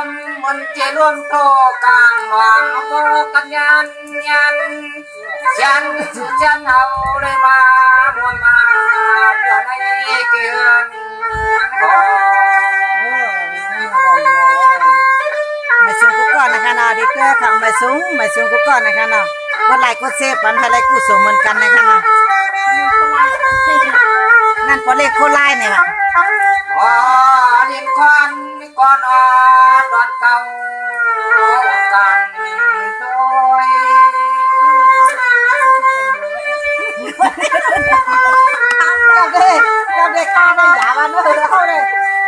มมันเจรวมโตกลางหวังก็กันยันฉันเอาได้มามวลมาเพื่อในเกินมาสูงกูก่อนนะคะเนาะดิเกอร์ของมาสูงกูก่อนนะคะเนาะกดไลค์กดแชร์ปันให้ไลค์กูสูงเหมือนกันนะคะเนาะนั่นพอเลขโคไลน์เนี่ยค่ะเรียนควันก่อนดอนเก่ากันโดยเราได้การได้ยาวันนู้นเราเลย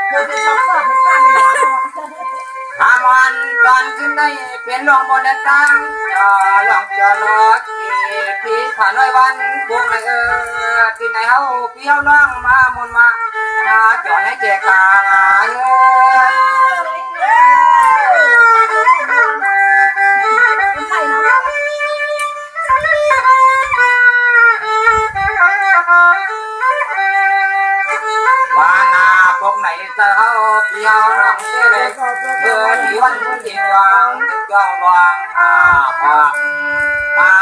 เราได้ทำข้าวเป็นการได้ยาทำวันตอนขึ้นได้เป็นรองบนตังหลอกจะรอพี่ผ่านร้อยวันพวกไหนที่ไหนเฮาพี่เฮาน้องมามุนมาจอดให้แจกกาพวกไหนจะเฮาพี่เฮาน้องเสียเลยที่วันที่วางจ้องวางพอกมา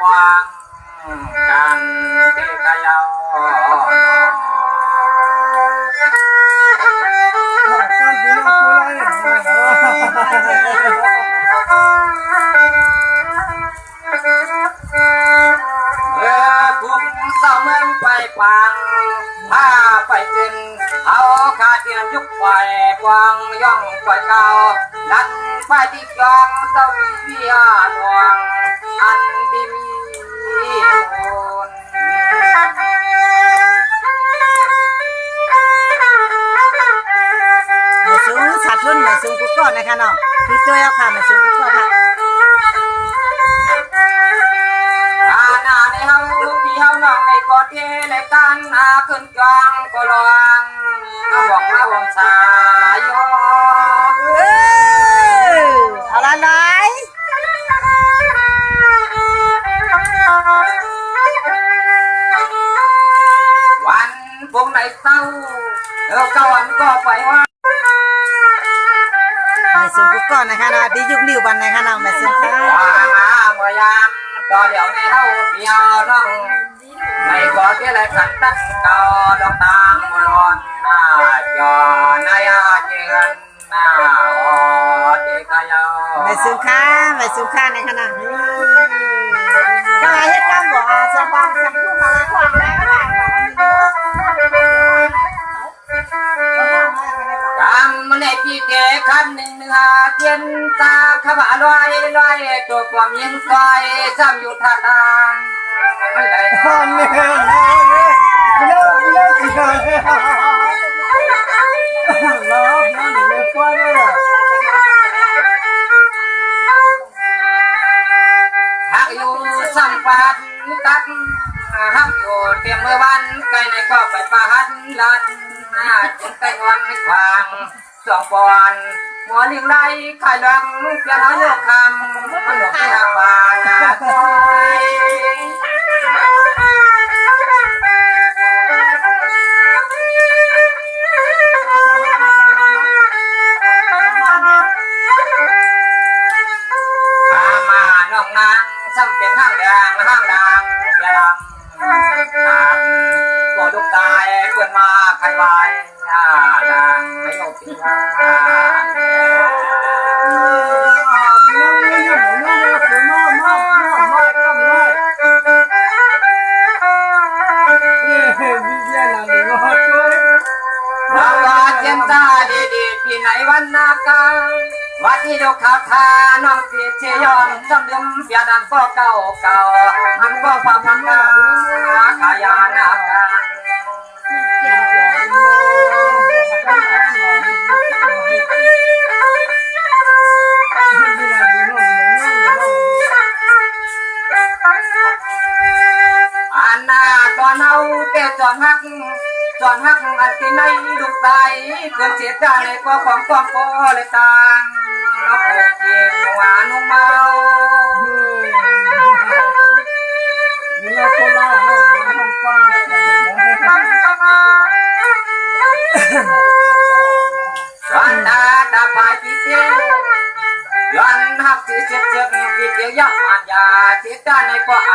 วางกันที่กะยาวพุ่งเศร้าเมืองไปปังถ้าไปกินเอาขาเทียนยุกไฟกวางย่องไฟเก่าดันไฟที่กองเต้าวิญญาณวงอันที่มีคนมาสูงสัตว์รุ่นมาสูงกูก่อนนะคะเนาะพี่ตัวเอาค่ะมาสูงกูก่อนค่ะในเฮาพี่เฮาน้องในกอดเทในกันขึ้นกลางก็ลองบอกมาวงสายโยเอาละไหนวันพงไหนเต้าเก้าวันก็ไปว่ามาสูงกูก่อนนะคะเนาะดียุคนิ้ววันนะคะเนาะมาสูงค่ะเมื่อยามก็เดี๋ยวในเฮาพี่เฮาน้องในกอดเทในกันตั้งเก่าดอกตางบนวันจอในเจือนที่กะยาวมาสูงค่ะนะคะเนาะก็มาเฮ็ดกรรมบ่สบายสักคู่มาแล้วความแล้วก็ได้กำมันในพี่แก่คันหนึ่งเทียนตาขบาลอยตัวความยิงไฟซ้ำอยู่ท่าทางมันเลยหักอยู่สัมผัสตักหักอยู่เตรียมเมื่อวันไกลในก็ไปปะหันลัดจนแต่งวันควางสองบอนหัวลิงไล่ขายดังเพียงหาเลือกคำมันหลอกให้หักบางซอยมาน้องนางซ้ำเป็นห้างดังเพียงก็ลูกตายเพื่อนมาใครไว้ดังไม่ยกตีว่าเจียนตาดีพี่ไหนวันนาคาวัดที่ดอกขาวทาน้องพี่เชยองจำเดิมเปียนันก็เก่ามันก็ความมันก็ขายานาคาอันน่าตอนเอาแต่จอนหักอันที่ในดุใจเกินเสียใจในกว่าของความพอเลยต่างเอาโอเคหวานนุ่มเมาเนี่ยโคลาของฟ้าวันตาตาปาจิเต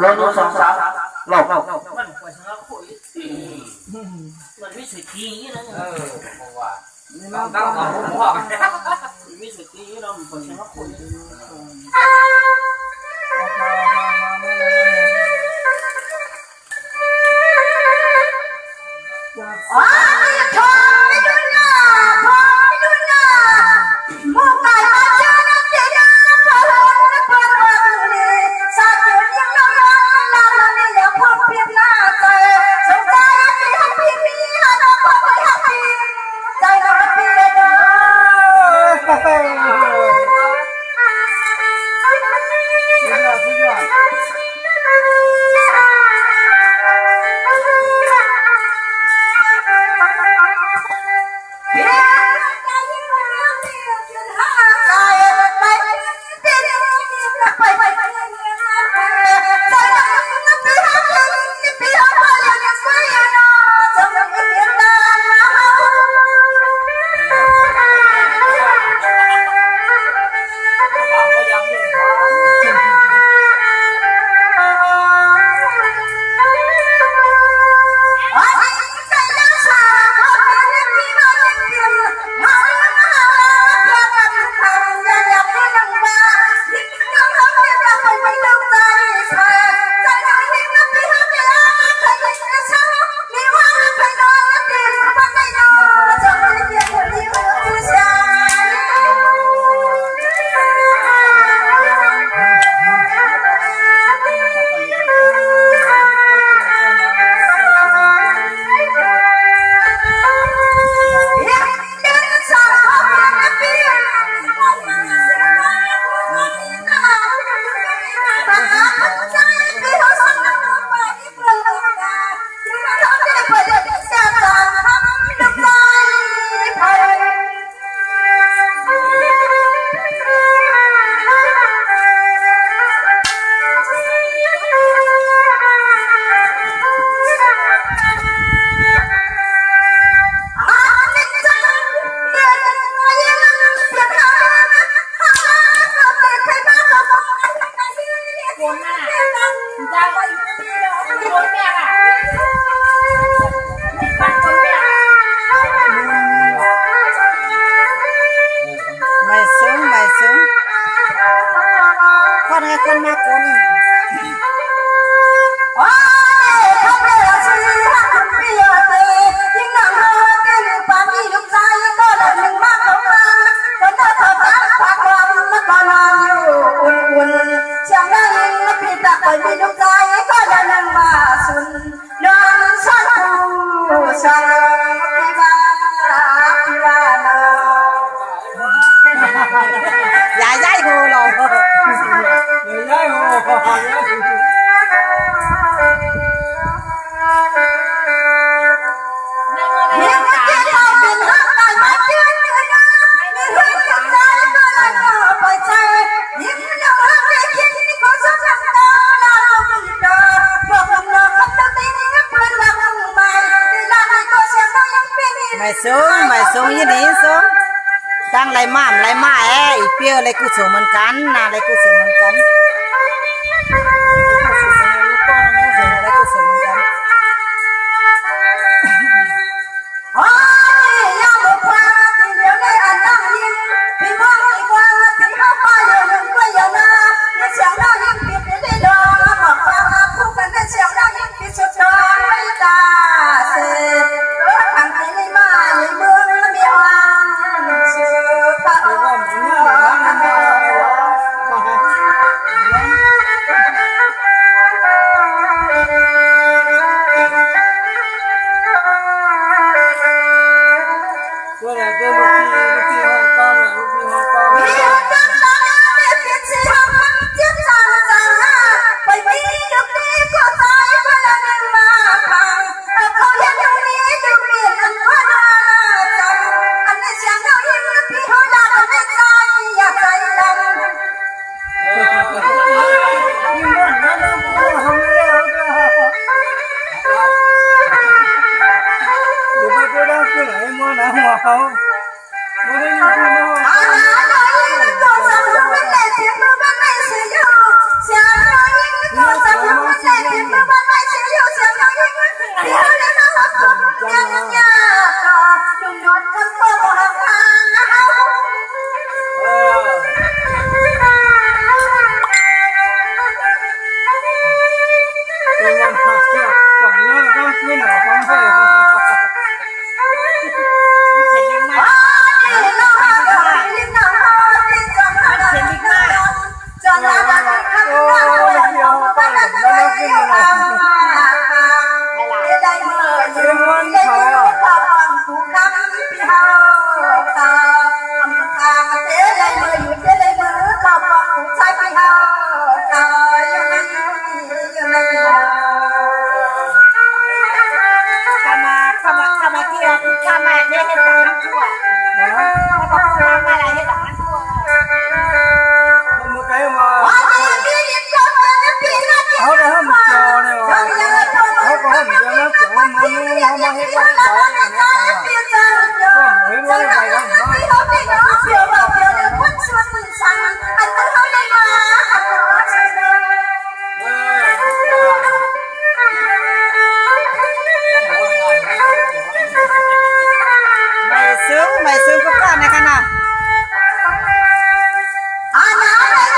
เราดูสองสาวเรามันกว่าชนะคุยมันไม่สุดทีนี่นะผมว่าต้องเอาผมว่าไม่สุดทีเรากว่าชนะคุยอ๋อชมไม่ดุนนะพอไม่ดุนนะมุกไก่มาเจอนักเตะพอลุ้นพอลุ้นเลยสาธุยังน้องน้องลาลาเนี่ยยังพอเพียงหน้าใจสงใจที่ให้พี่พี่หาน้องพอไปหาพี่ใจเราพี่เด้อ นี่สูงตั้งไรม่ามไรม่าเปียวไรกูสูงเหมือนกันนะไรกูสูงเหมือนกันไรกูสูงเหมือนกัน โอ้ยยามบุกมาที่เดียวได้อันนั่งยิ้มพี่มองอีกว่าพี่เข้าไปอยู่หนึ่งก็อย่ามาอย่าเสียงเรายิ้มปิดได้ดอกบอกว่าคู่กันได้เสียงเรายิ้มปิดสุดท้ายไม่ตาเสียทางที่ไม่มาในเมืองมีอ่างชื่อเขา Tôi là cái lúc kia Hong Kong là lúc kia Hong Kong. Được rồi, tôi đang cứ lại mua nào mà không. Mua đến như thế nào? Tôi đang học chưa? Còn nó đang cứ nào không phải. Một cái mà áo đây không cho này mà áo có không cho nó kiểu không hết cái mày sướng có con này khăn nào Hãy subscribe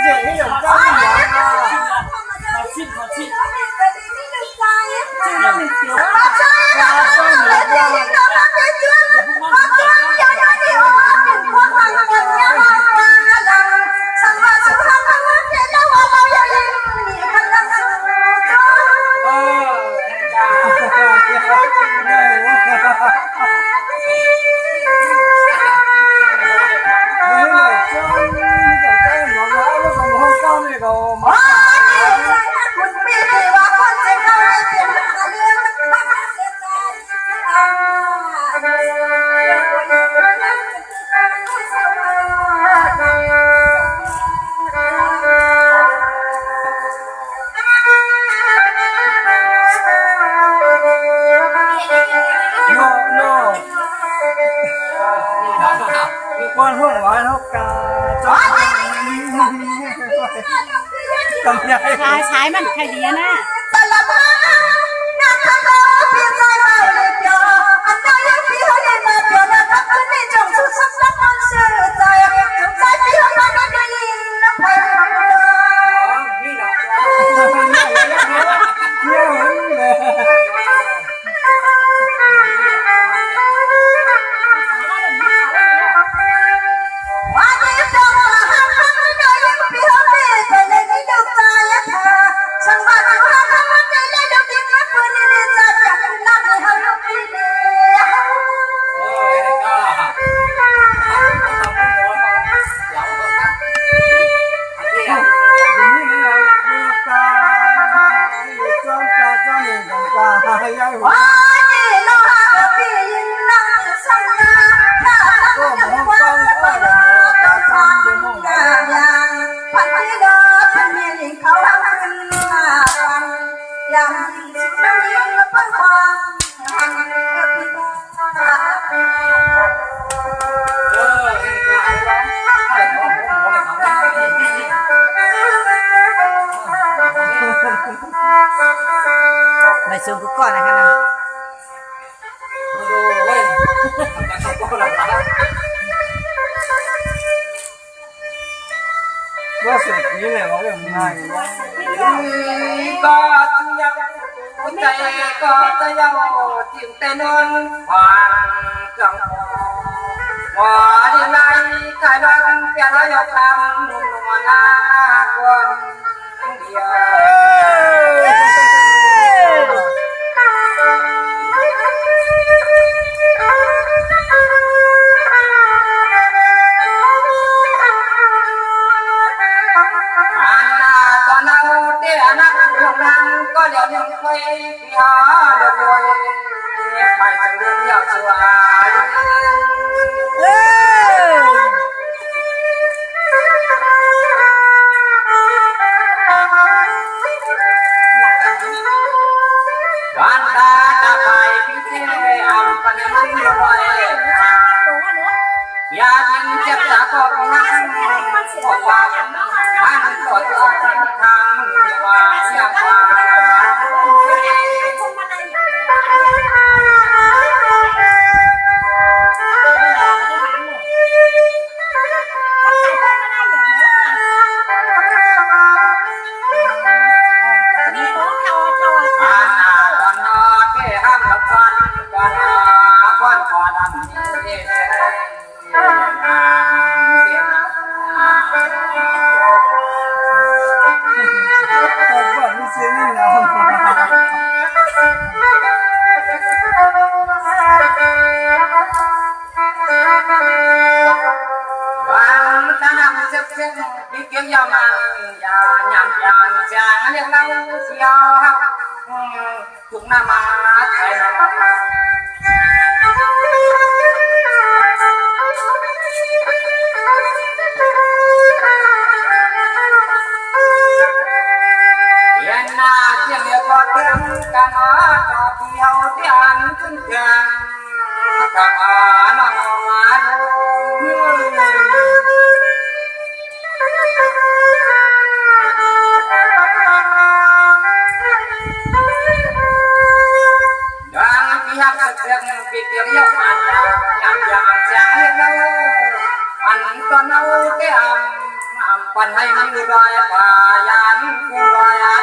cho kênh Ghiền Mì Gõ để không bỏ lỡ những video hấp dẫn ำใหญ่ ใช้มันใครดีนะ แต่ละบ้านนักข่าวเพียงใจไม่ได้เจออันใดพี่เขาได้มาเจอนะทักคืนนี้จงสุดสักสักคนเสื่อใจจงใจพี่เขาไม่ได้ยินนะเพื่อน นี่แหละ เยี่ยมเลย วันนี้จงมาหาคำไม่ได้ยังพี่เขาได้แต่ในนี้ดูใจเธอช่างมาดูหาคำไม่ได้เลยดูดิ้งมาปืนนี่จะจับนักให้เขาลุกขึ้นเลย โอ้ยก็ทีนี้นะอยู่ตาอยู่จ้องตาจ้องหนึ่งของตาใหญ่หัว วันนี้เราหาพี่ยินนั่งสังงาถ้าตั้งใจวันก็รอต้องฟังอย่างพันที่เดินเป็นเมียหญิงเขาเอาขึ้นมาฟังอย่างสิ่งนั้นยิ่งเพิ่มความหันพี่บ้า ไม่สูงกูก่อนนะคะนะ ว่าเสร็จนี้เลยว่าอย่างง่ายเลย ก็ยังใจก็จะยังจิ้มแต่นนผ่านจังว่าดีไรใครบ้างเพียงเรายกคำนุ่มๆหน้าคนเดียวตอนนั้นเตี้ยนักลงนั่งก็เดี๋ยวยังเคยพี่หาเดี๋ยวรวยไปถึงเรื่องยาวชัววันตาจะไปพี่เที่ยมปันยังรวยอยากกินเจ็บจากก็นั่งบอกว่าท่านก็จะทำว่าอยากว่าตอนนอเกี่ยห้ามกับฟันกันควันคอดำเสียนะ แต่ก่อนนี่เสียนี่นะ วันตะนำเจ็บเจ็บพี่เกี่ยวยามันยาหยำยางจางเรียกเราเสียวถูกน้ำมาไทยเย็นหน้าเที่ยงเรียกก็เที่ยงกันมาต่อเที่ยวเที่ยงจนเที่ยงกับน้องมาดู Yang pihak sedang pikir ya yang jangan antonau tiang ampan hai mangudaya payan kulaya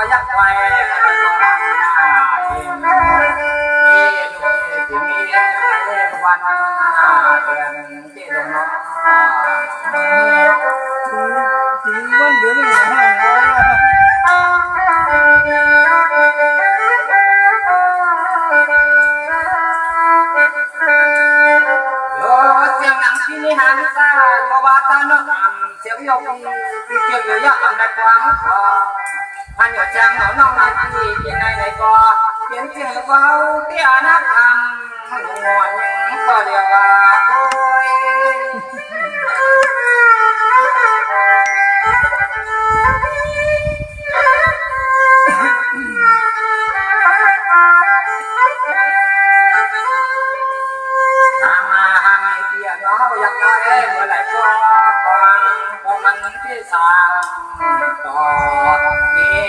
yak wae chính vẫn đứa này pilihan sa kawatan ng siyo pikir yo ang nagwang hanyo chang no nong na ti pinay nay ko pian ching ko ti anak am ngon ko dia wa koi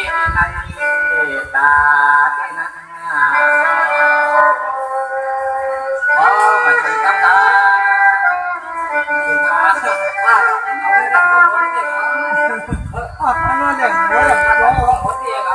นันตาที่นาโอ้มาถึงกับตาเอาเรื่องของคนเดียว ออกมาเรื่องว่า เอาเรื่องของคนเดียว